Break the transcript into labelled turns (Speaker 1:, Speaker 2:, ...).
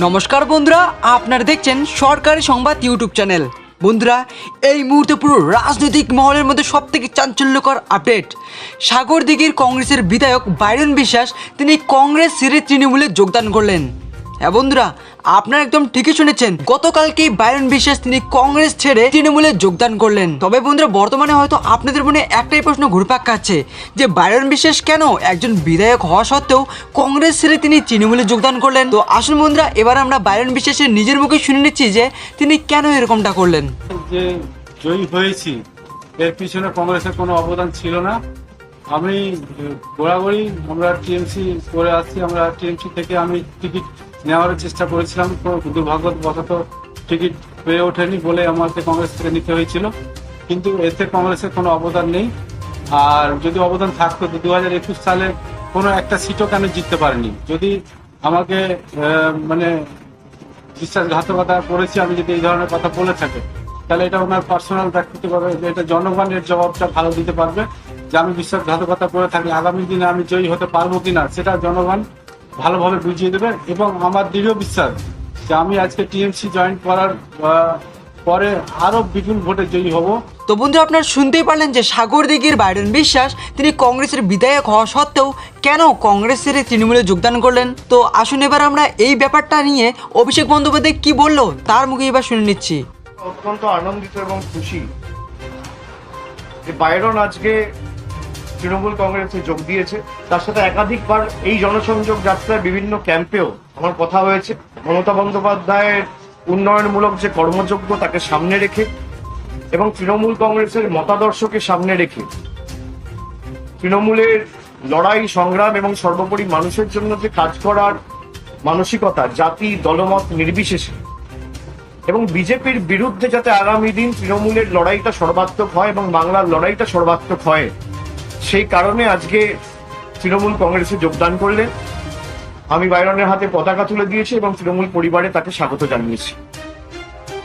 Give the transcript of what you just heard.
Speaker 1: নমস্কার বন্ধুরা, আপনারা দেখছেন সরকারি সংবাদ ইউটিউব চ্যানেল। বন্ধুরা, এই মুহূর্তে পুরো রাজনৈতিক মহলের মধ্যে সবথেকে চাঞ্চল্যকর আপডেট। সাগরদিঘির কংগ্রেসের বিধায়ক বাইরন বিশ্বাস তিনি কংগ্রেস ছেড়ে তৃণমূলে যোগদান করলেন। হ্যাঁ বন্ধুরা, আপনারা একদম ঠিকই শুনেছেন, গতকালকেই বাইরন বিশ্বাস তিনি কংগ্রেস ছেড়ে তৃণমূলে যোগদান করলেন। তবে বন্ধুরা, বর্তমানে হয়তো আপনাদের মনে একটাই প্রশ্ন ঘুরপাক খাচ্ছে যে বাইরন বিশ্বাস কেন একজন বিধায়ক হওয়া সত্ত্বেও কংগ্রেস ছেড়ে তিনি তৃণমূলে যোগদান করলেন। তো আসুন বন্ধুরা, এবার আমরা বাইরন বিশ্বাসের নিজের মুখে শুনে নিচ্ছি যে তিনি কেন এরকমটা করলেন।
Speaker 2: যে জয়ী হয়েছি এর পিছনে কংগ্রেসের কোনো অবদান ছিল না। আমি বরাবরই আমরা টিএমসি করে আসছি। আমরা টিএমসি থেকে আমি টিকিট নেওয়ার চেষ্টা করেছিলাম, তো দুর্ভাগ্যবশত টিকিট পেয়ে ওঠেনি বলে আমাকে কংগ্রেস থেকে নিতে হয়েছিল। কিন্তু এতে কংগ্রেসের কোনো অবদান নেই। আর যদি অবদান থাকতো তো 2021 সালে কোনো একটা সিটও কেন জিততে পারেনি। যদি আমাকে মানে বিশ্বাসঘাতকতা করেছি, আমি যদি এই ধরনের কথা বলে থাকে তাহলে এটা ওনার পার্সোনাল ব্যক্তিগত, এটা জনগণের জবাবটা ভালো দিতে পারবে যে আমি বিশ্বাসঘাতকতা করে থাকলে আগামী দিনে আমি জয়ী হতে পারবো কিনা সেটা জনগণ ভালোভাবে বুঝিয়ে দেবে। এবং আমার দৃঢ় বিশ্বাস যে আমি আজকে টিএমসি জয়েন করার পরে আরো বিপুল ভোটে জয়ী হব।
Speaker 1: তো বন্ধু, আপনারা শুনতেই পারলেন যে সাগরদিঘির বাইরন বিশ্বাস তিনি কংগ্রেসের বিধায়ক হওয়া সত্ত্বেও কেন কংগ্রেস ছেড়ে তৃণমূলে যোগদান করলেন। তো আসুন এবার আমরা এই ব্যাপারটা নিয়ে অভিষেক বন্দ্যোপাধ্যায় কি বললো তার মুখে এবার শুনে নিচ্ছি।
Speaker 3: অত্যন্ত আনন্দিত এবং খুশি যে বাইরন আজকে তৃণমূল কংগ্রেসে যোগ দিয়েছে। তার সাথে একাধিকবার এই জনসংযোগ যাত্রায় বিভিন্ন ক্যাম্পেও আমার কথা হয়েছে। মমতা বন্দ্যোপাধ্যায়ের উন্নয়নমূলক যে কর্মযজ্ঞ তাকে সামনে রেখে এবং তৃণমূল কংগ্রেসের মতাদর্শকে সামনে রেখে তৃণমূলের লড়াই সংগ্রাম এবং সর্বোপরি মানুষের জন্য যে কাজ করার মানসিকতা, জাতি দলমত নির্বিশেষে, এবং বিজেপির বিরুদ্ধে যাতে আগামী দিন তৃণমূলের লড়াইটা সর্বাত্মক হয় এবং বাংলার লড়াইটা সর্বাত্মক হয়, সেই কারণে আজকে তৃণমূল কংগ্রেসে যোগদান করলেন। আমি বাইরনের হাতে পতাকা তুলে দিয়েছি এবং তৃণমূল পরিবারে তাকে স্বাগত জানিয়েছি।